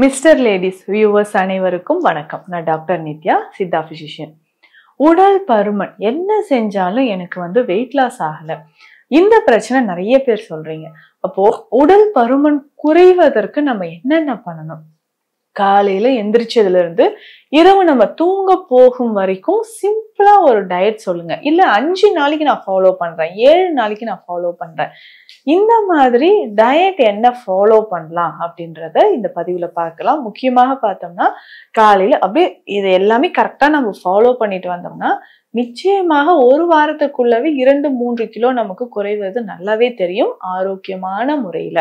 Mister ladies viewers அனைவருக்கும் வணக்கம். நான் டாக்டர் நித்யா, சித்தா பிசிஷியன். உடல் பருமன் என்ன செஞ்சாலும் எனக்கு வெயிட் லாஸ் ஆகல, இந்த பிரச்சனை நிறைய பேர் சொல்றீங்க. அப்போ உடல் பருமன் குறைவதற்கு நம்ம என்னென்ன பண்ணணும்? காலையில எந்திரிச்சதுல இருந்து இரவு நம்ம தூங்க போகும் வரைக்கும் சிம்பிளா ஒரு டயட் சொல்லுங்க. இல்ல 5 நாளைக்கு நான் ஃபாலோ பண்றேன், 7 நாளைக்கு நான் ஃபாலோ பண்றேன், இந்த மாதிரி டயட் என்ன ஃபாலோ பண்ணலாம் அப்படின்றத இந்த பதிவுல பார்க்கலாம். முக்கியமாக பார்த்தோம்னா காலையில அப்படியே இது எல்லாமே கரெக்டா நம்ம ஃபாலோ பண்ணிட்டு வந்தோம்னா நிச்சயமாக ஒரு வாரத்துக்குள்ளவே 2-3 கிலோ நமக்கு குறைவது நல்லாவே தெரியும், ஆரோக்கியமான முறையில.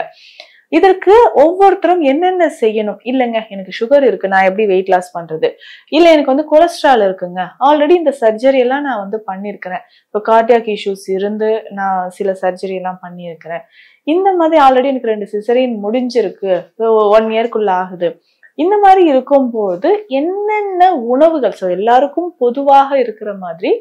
இதற்கு ஒவ்வொருத்தரும் என்னென்ன செய்யணும்? இல்லைங்க எனக்கு சுகர் இருக்கு, நான் எப்படி வெயிட் லாஸ் பண்றது? இல்ல எனக்கு கொலஸ்ட்ரால் இருக்குங்க, ஆல்ரெடி இந்த சர்ஜரி எல்லாம் நான் பண்ணிருக்கிறேன், இப்போ கார்டியாக் இஷ்யூஸ் இருந்து நான் சில சர்ஜரி எல்லாம் பண்ணியிருக்கிறேன், இந்த மாதிரி ஆல்ரெடி எனக்கு 2 சிசரியன் முடிஞ்சிருக்கு, 1 இயர்க்குள்ள ஆகுது. இந்த மாதிரி இருக்கும்போது என்னென்ன உணவுகள், எல்லாருக்கும் பொதுவாக இருக்கிற மாதிரி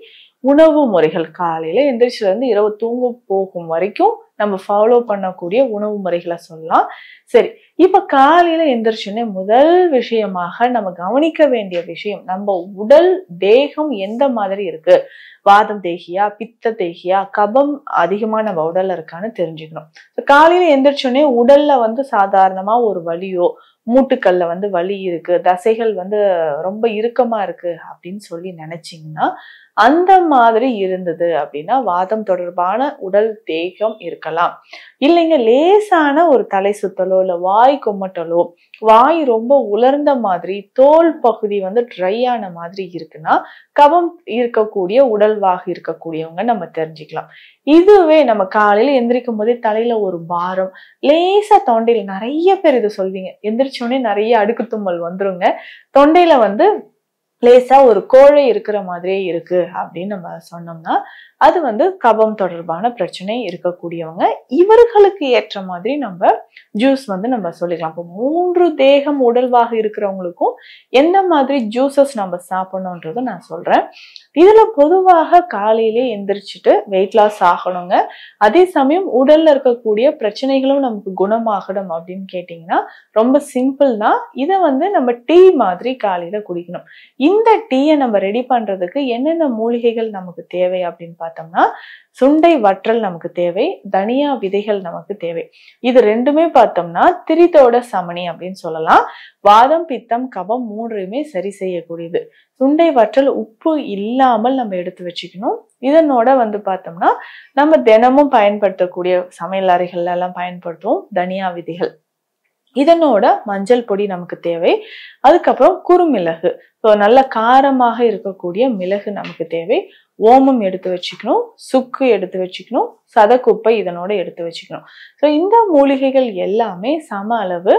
உணவு முறைகள், காலையில எந்திரிச்சுல இருந்து இரவு தூங்க போகும் வரைக்கும் நம்ம ஃபாலோ பண்ணக்கூடிய உணவு முறைகளை சொல்லலாம். சரி, இப்ப காலையில எந்திரிச்சுன்னே முதல் விஷயமாக நம்ம கவனிக்க வேண்டிய விஷயம், நம்ம உடல் தேகம் எந்த மாதிரி இருக்கு, வாதம் தேகியா, பித்த தேகியா, கபம் அதிகமா நம்ம உடல்ல இருக்கான்னு தெரிஞ்சுக்கணும். காலையில எந்திரிச்சோடனே உடல்ல சாதாரணமா ஒரு வலியோ, மூட்டுக்கல்ல வலி இருக்கு, தசைகள் ரொம்ப இறுக்கமா இருக்கு அப்படின்னு சொல்லி நினைச்சீங்கன்னா, அந்த மாதிரி இருந்தது அப்படின்னா வாதம் தொடர்பான உடல் தேகம் இருக்கலாம். இல்லைங்க லேசான ஒரு தலை சுத்தலோ இல்ல வாய் குமட்டலோ, வாய் ரொம்ப உலர்ந்த மாதிரி, தோல் பகுதி ட்ரை ஆன மாதிரி இருக்குன்னா கபம் இருக்கக்கூடிய உடல்வாக இருக்கக்கூடியவங்க நம்ம தெரிஞ்சுக்கலாம். இதுவே நம்ம காலையில எந்திரிக்கும் போதே தலையில ஒரு பாரம், லேசா தொண்டையில, நிறைய பேர் இது சொல்வீங்க, எந்திரிச்சோடனே நிறைய அடுக்கு தும்மல் வந்துருங்க, தொண்டையில லேசா ஒரு கோழை இருக்கிற மாதிரியே இருக்கு அப்படின்னு நம்ம சொன்னோம்னா அது கபம் தொடர்பான பிரச்சனை இருக்கக்கூடியவங்க. இவர்களுக்கு ஏற்ற மாதிரி நம்ம ஜூஸ் நம்ம சொல்லிக்கலாம். இப்போ 3 தேகம் உடல்வாக இருக்கிறவங்களுக்கும் எந்த மாதிரி ஜூசஸ் நம்ம சாப்பிடணும்ன்றத நான் சொல்றேன். இதுல பொதுவாக காலையிலே எந்திரிச்சிட்டு வெயிட் லாஸ் ஆகணுங்க, அதே சமயம் உடல்ல இருக்கக்கூடிய பிரச்சனைகளும் நமக்கு குணமாகணும் அப்படின்னு கேட்டீங்கன்னா ரொம்ப சிம்பிள் தான். இதை நம்ம டீ மாதிரி காலையில குடிக்கணும். இந்த டீயை நம்ம ரெடி பண்றதுக்கு என்னென்ன மூலிகைகள் நமக்கு தேவை அப்படின்னு பார்த்தோம்னா, சுண்டை வற்றல் நமக்கு தேவை, தனியா விதைகள் நமக்கு தேவை. இது ரெண்டுமே பார்த்தோம்னா திரிதோட சமணி அப்படின்னு சொல்லலாம். வாதம், பித்தம், கபம் 3மே சரி செய்யக்கூடியது. சுண்டை வற்றல் உப்பு இல்லாமல் நம்ம எடுத்து வச்சுக்கணும். இதனோட பார்த்தோம்னா நம்ம தினமும் பயன்படுத்தக்கூடிய சமையல் அறைகள்ல எல்லாம் பயன்படுத்துவோம் தனியா விதைகள். இதனோட மஞ்சள் பொடி நமக்கு தேவை. அதுக்கப்புறம் குறுமிளகு, நல்ல காரமாக இருக்கக்கூடிய மிளகு நமக்கு தேவை. ஓமம் எடுத்து வச்சுக்கணும், சுக்கு எடுத்து வச்சுக்கணும், சதக்குப்பை இதனோட எடுத்து வச்சுக்கணும். இந்த மூலிகைகள் எல்லாமே சம அளவு.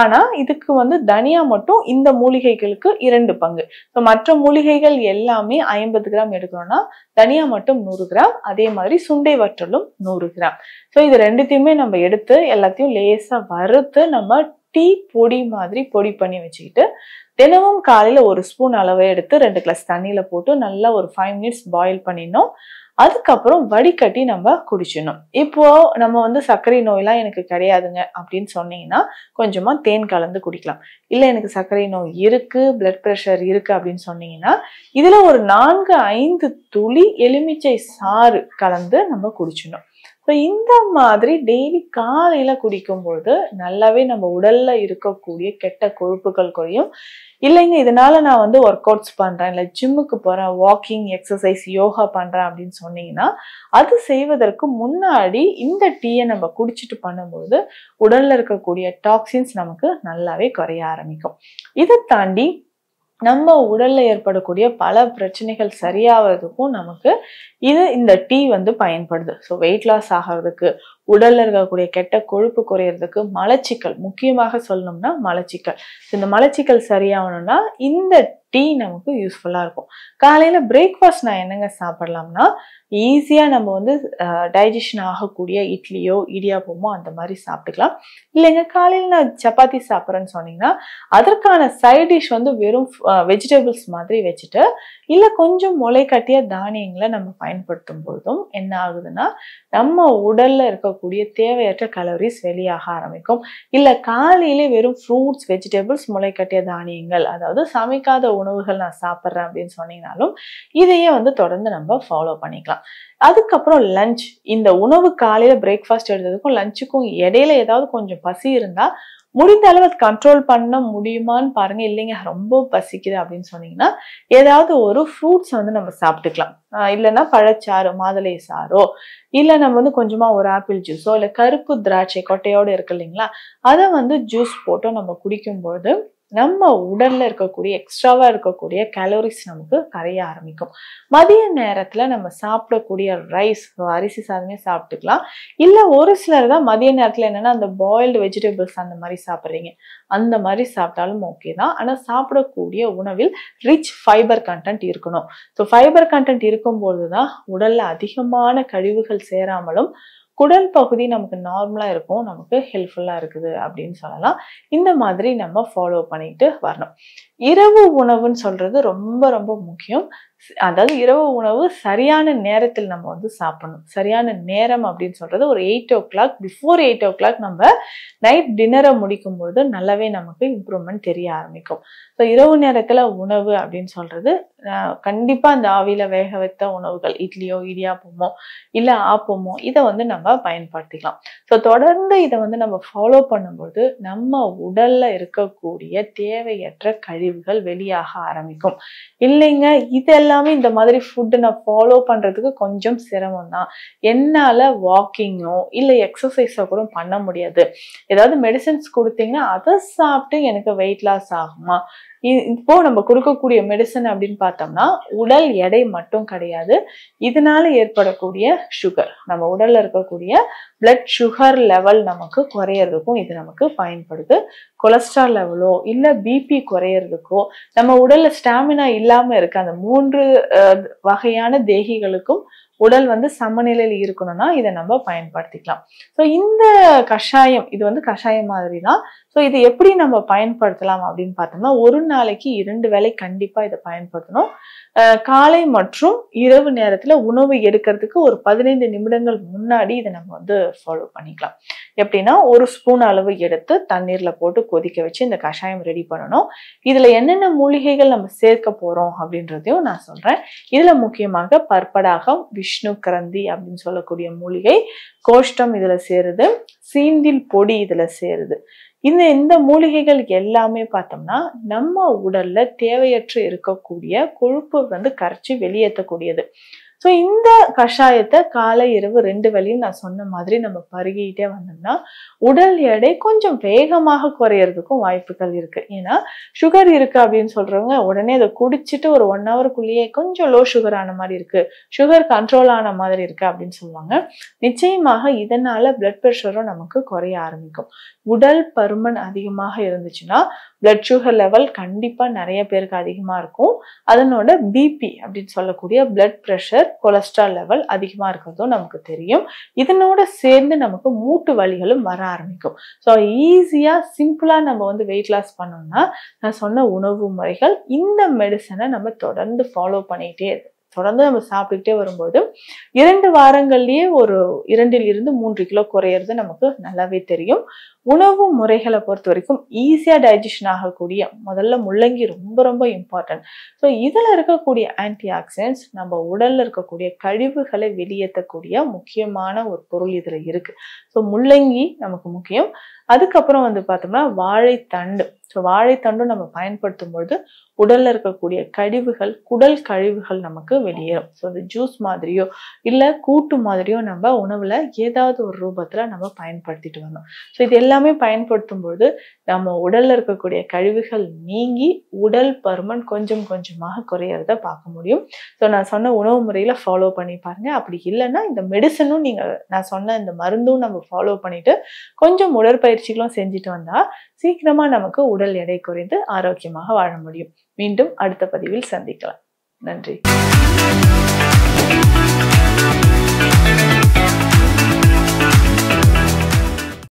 ஆனா இதுக்கு தனியா மட்டும் இந்த மூலிகைகளுக்கு 2 பங்கு. மற்ற மூலிகைகள் எல்லாமே 50 கிராம் எடுக்கணும்னா தனியா மட்டும் 100 கிராம், அதே மாதிரி சுண்டை வற்றலும் 100 கிராம். இது ரெண்டுத்தையுமே நம்ம எடுத்து எல்லாத்தையும் லேசா வறுத்து நம்ம டீ பொடி மாதிரி பொடி பண்ணி வச்சுக்கிட்டு தினமும் காலையில 1 ஸ்பூன் அளவை எடுத்து 2 கிளாஸ் தண்ணியில போட்டு நல்லா ஒரு 5 மினிட்ஸ் பாயில் பண்ணிடணும். அதுக்கப்புறம் வடிகட்டி நம்ம குடிச்சிடணும். இப்போ நம்ம சர்க்கரை நோயெல்லாம் எனக்கு கிடையாதுங்க அப்படின்னு சொன்னீங்கன்னா கொஞ்சமா தேன் கலந்து குடிக்கலாம். இல்ல எனக்கு சர்க்கரை நோய் இருக்கு, பிளட் பிரஷர் இருக்கு அப்படின்னு சொன்னீங்கன்னா இதுல ஒரு 4-5 துளி எலுமிச்சை சாறு கலந்து நம்ம குடிச்சிடணும். இந்த மாதிரி டெய்லி காலையில குடிக்கும்போது நல்லாவே நம்ம உடல்ல இருக்கக்கூடிய கெட்ட கொழுப்புகள் குறையும். இல்லைங்க இதனால நான் ஒர்க் அவுட்ஸ் பண்றேன், இல்ல ஜிம்முக்கு போறேன், வாக்கிங், எக்ஸசைஸ், யோகா பண்றேன் அப்படின்னு சொன்னீங்கன்னா அது செய்வதற்கு முன்னாடி இந்த டீயை நம்ம குடிச்சிட்டு பண்ணும்போது உடல்ல இருக்கக்கூடிய டாக்ஸின்ஸ் நமக்கு நல்லாவே குறைய ஆரம்பிக்கும். இதை தாண்டி நம்ம உடல்ல ஏற்படக்கூடிய பல பிரச்சனைகள் சரியாவதுக்கும் நமக்கு இந்த டீ பயன்படுது. வெயிட் லாஸ் ஆகிறதுக்கு, உடல்ல இருக்கக்கூடிய கெட்ட கொழுப்பு குறையறதுக்கு, மலச்சிக்கல், முக்கியமாக சொல்லணும்னா மலச்சிக்கல், இந்த மலச்சிக்கல் சரியாகணும்னா இந்த டீ நமக்கு யூஸ்ஃபுல்லா இருக்கும். காலையில பிரேக்ஃபாஸ்ட் நான் என்னங்க சாப்பிடலாம்னா ஈஸியா நம்ம டைஜஷன் ஆகக்கூடிய இட்லியோ இடியாப்பமோ அந்த மாதிரி சாப்பிட்டுக்கலாம். இல்லைங்க காலையில நான் சப்பாத்தி சாப்பிட்றேன்னு சொன்னீங்கன்னா அதற்கான சைட் டிஷ் வெறும் வெஜிடபிள்ஸ் மாதிரி வச்சுட்டு இல்ல கொஞ்சம் முளை கட்டிய தானியங்களை நம்ம பயன்படுத்தும் பொழுதும் என்ன ஆகுதுன்னா நம்ம உடல்ல இருக்க இருக்கக்கூடிய தேவையற்ற கலோரிஸ் வெளியாக ஆரம்பிக்கும். இல்ல காலையிலே வெறும் ஃப்ரூட்ஸ், வெஜிடபிள்ஸ், முளைக்கட்டிய தானியங்கள், அதாவது சமைக்காத உணவுகள் நான் சாப்பிட்றேன் அப்படின்னு சொன்னீங்கனாலும் இதையே வந்து தொடர்ந்து நம்ம ஃபாலோ பண்ணிக்கலாம். அதுக்கப்புறம் லஞ்ச், இந்த உணவு காலையில பிரேக்ஃபாஸ்ட் எடுத்ததுக்கும் லஞ்சுக்கும் இடையில ஏதாவது கொஞ்சம் பசி இருந்தா முடிந்த அளவு அது கண்ட்ரோல் பண்ண முடியுமான்னு பாருங்க. இல்லைங்க ரொம்ப பசிக்குது அப்படின்னு சொன்னீங்கன்னா ஏதாவது ஒரு ஃப்ரூட்ஸ் வந்து நம்ம சாப்பிட்டுக்கலாம். இல்லைன்னா பழச்சாறு, மாதுளை சாறோ, இல்ல நம்ம வந்து கொஞ்சமா ஒரு ஆப்பிள் ஜூஸோ, இல்ல கருப்பு திராட்சை கொட்டையோட இருக்கு இல்லைங்களா, அதை வந்து ஜூஸ் போட்டோ நம்ம குடிக்கும்போது நம்ம உடல்ல இருக்கக்கூடிய எக்ஸ்ட்ராவா இருக்கக்கூடிய கேலோரிஸ் நமக்கு கரைய ஆரம்பிக்கும். மதிய நேரத்துல நம்ம சாப்பிடக்கூடிய ரைஸ், அரிசி சாதமே சாப்பிட்டுக்கலாம். இல்ல ஒரு சிலர் தான் மதிய நேரத்துல என்னன்னா அந்த பாயில்டு வெஜிடபிள்ஸ் அந்த மாதிரி சாப்பிட்றீங்க, அந்த மாதிரி சாப்பிட்டாலும் ஓகே தான். ஆனா சாப்பிடக்கூடிய உணவில் ரிச் ஃபைபர் கண்டென்ட் இருக்கணும். ஸோ ஃபைபர் கண்டென்ட் இருக்கும்போதுதான் உடல்ல அதிகமான கழிவுகள் சேராமலும் குடல் பகுதி நமக்கு நார்மலா இருக்கும், நமக்கு ஹெல்ப்ஃபுல்லா இருக்குது அப்படின்னு சொல்லலாம். இந்த மாதிரி நம்ம ஃபாலோ பண்ணிட்டு வரணும். இரவு உணவுன்னு சொல்றது ரொம்ப ரொம்ப முக்கியம். அதாவது இரவு உணவு சரியான நேரத்தில் நம்ம வந்து சாப்பிடணும். சரியான நேரம் அப்படின்னு சொல்றது ஒரு 8 o'clock, பிஃபோர் 8 o'clock நம்ம நைட் டின்னரை முடிக்கும் பொழுது நல்லாவே நமக்கு இம்ப்ரூவ்மெண்ட் தெரிய ஆரம்பிக்கும். ஸோ இரவு நேரத்துல உணவு அப்படின்னு சொல்றது கண்டிப்பா அந்த ஆவியில வேக வைத்த உணவுகள், இட்லியோ இடியாப்பமோ இல்ல ஆப்பமோ, இதை வந்து நம்ம பயன்படுத்திக்கலாம். ஸோ தொடர்ந்து இதை வந்து நம்ம ஃபாலோ பண்ணும்போது நம்ம உடல்ல இருக்கக்கூடிய தேவையற்ற கழிவுகள் வெளியாக ஆரம்பிக்கும். இல்லைங்க இதெல்லாமே இந்த மாதிரி ஃபுட்டு நான் ஃபாலோ பண்றதுக்கு கொஞ்சம் சிரமம் தான், என்னால வாக்கிங்கோ இல்ல எக்ஸசைஸோ கூட பண்ண முடியாது, ஏதாவது மெடிசன்ஸ் கொடுத்தீங்கன்னா அதை சாப்பிட்டு எனக்கு வெயிட் லாஸ் ஆகுமா? இப்போ நம்ம கொடுக்கக்கூடிய மெடிசன் அப்படின்னு பார்த்தோம்னா உடல் எடை மட்டும் கிடையாது, இதனால ஏற்படக்கூடிய சுகர், நம்ம உடல்ல இருக்கக்கூடிய பிளட் சுகர் லெவல் நமக்கு குறையறதுக்கும் இது நமக்கு பயன்படுது. கொலஸ்ட்ரால் லெவலோ இல்ல பிபி குறையறதுக்கோ, நம்ம உடல்ல ஸ்டாமினா இல்லாம இருக்க அந்த 3 வகையான தேகிகளுக்கும் உடல் வந்து சமநிலையில் இருக்கணும்னா இதை நம்ம பயன்படுத்திக்கலாம். ஸோ இந்த கஷாயம், இது வந்து கஷாயம் மாதிரி தான். ஸோ இது எப்படி நம்ம பயன்படுத்தலாம் அப்படின்னு பார்த்தோம்னா ஒரு நாளைக்கு 2 வேளை கண்டிப்பா இதை பயன்படுத்தணும். காலை மற்றும் இரவு நேரத்துல உணவு எடுக்கிறதுக்கு ஒரு 15 நிமிடங்கள் முன்னாடி இதை நம்ம வந்து ஃபாலோ பண்ணிக்கலாம். எப்படின்னா ஒரு ஸ்பூன் அளவு எடுத்து தண்ணீர்ல போட்டு கொதிக்க வச்சு இந்த கஷாயம் ரெடி பண்ணணும். இதுல என்னென்ன மூலிகைகள் நம்ம சேர்க்க போறோம் அப்படின்றதையும் நான் சொல்றேன். இதுல முக்கியமாக பற்படாகம், விஷ்ணு கிரந்தி அப்படின்னு சொல்லக்கூடிய மூலிகை, கோஷ்டம் இதுல சேருது, சீந்தில் பொடி இதுல சேருது. இந்த மூலிகைகள் எல்லாமே பார்த்தோம்னா நம்ம உடல்ல தேவையற்று இருக்கக்கூடிய கொழுப்பு வந்து கரைச்சி வெளியேற்றக்கூடியது. ஸோ இந்த கஷாயத்தை காலை இரவு 2 வேளையும் நான் சொன்ன மாதிரி நம்ம பருகிட்டே வந்தோம்னா உடல் எடை கொஞ்சம் வேகமாக குறையறதுக்கும் வாய்ப்புகள் இருக்கு. ஏன்னா சுகர் இருக்கு அப்படின்னு சொல்றவங்க உடனே அதை குடிச்சிட்டு ஒரு 1 ஹவருக்குள்ளேயே கொஞ்சம் லோ சுகர் ஆன மாதிரி இருக்கு, சுகர் கண்ட்ரோல் ஆன மாதிரி இருக்கு அப்படின்னு சொல்லுவாங்க. நிச்சயமாக இதனால பிளட் ப்ரெஷரும் நமக்கு குறைய ஆரம்பிக்கும். உடல் பருமன் அதிகமாக இருந்துச்சுன்னா பிளட் சுகர் லெவல் கண்டிப்பா நிறைய பேருக்கு அதிகமா இருக்கும். அதனோட பிபி அப்படின்னு சொல்லக்கூடிய பிளட் ப்ரெஷர், கொலஸ்ட்ரால் லெவல் அதிகமா இருக்கிறதும் நமக்கு தெரியும். இதனோட சேர்ந்து நமக்கு மூட்டு வலிகளும் வர ஆரம்பிக்கும். ஸோ ஈஸியா சிம்பிளா நம்ம வந்து வெயிட் லாஸ் பண்ணோம்னா நான் சொன்ன உணவு முறைகள், இந்த மெடிசனை நம்ம தொடர்ந்து ஃபாலோ பண்ணிட்டே தொடர்ந்து நம்ம சாப்பிட்டுக்கிட்டே வரும்போது 2 வாரங்கள்லயே ஒரு 2 to 3 கிலோ குறையிறது நமக்கு நல்லாவே தெரியும். உணவு முறைகளை பொறுத்த வரைக்கும் ஈஸியா டைஜஷன் ஆகக்கூடிய முதல்ல முள்ளங்கி ரொம்ப ரொம்ப இம்பார்ட்டன்ட். ஸோ இதுல இருக்கக்கூடிய ஆன்டி ஆக்சிடென்ட்ஸ் நம்ம உடல்ல இருக்கக்கூடிய கழிவுகளை வெளியேற்றக்கூடிய முக்கியமான ஒரு பொருள் இதுல இருக்கு. ஸோ முள்ளங்கி நமக்கு முக்கியம். அதுக்கப்புறம் வந்து பார்த்தோம்னா வாழைத்தண்டு. ஸோ வாழைத்தண்டும் நம்ம பயன்படுத்தும் பொழுது உடல்ல இருக்கக்கூடிய கழிவுகள், குடல் கழிவுகள் நமக்கு வெளியேறும். ஸோ அது ஜூஸ் மாதிரியோ இல்ல கூட்டு மாதிரியோ நம்ம உணவுல ஏதாவது ஒரு ரூபத்துல நம்ம பயன்படுத்திட்டு வரணும். ஸோ இது எல்லாமே பயன்படுத்தும் பொழுது நம்ம உடல்ல இருக்கக்கூடிய கழிவுகள் நீங்கி உடல் பருமன் கொஞ்சம் கொஞ்சமாக குறையறத பார்க்க முடியும். ஸோ நான் சொன்ன உணவு முறையில ஃபாலோ பண்ணி பாருங்க. அப்படி இல்லைன்னா இந்த மெடிசனும் நீங்க நான் சொன்ன இந்த மருந்தும் நம்ம ஃபாலோ பண்ணிட்டு கொஞ்சம் உடற்பயிற்சிகளும் செஞ்சுட்டு வந்தா சீக்கிரமா நமக்கு உடல் எடை குறைந்து ஆரோக்கியமாக வாழ முடியும். மீண்டும் அடுத்த பதிவில் சந்திக்கலாம். நன்றி.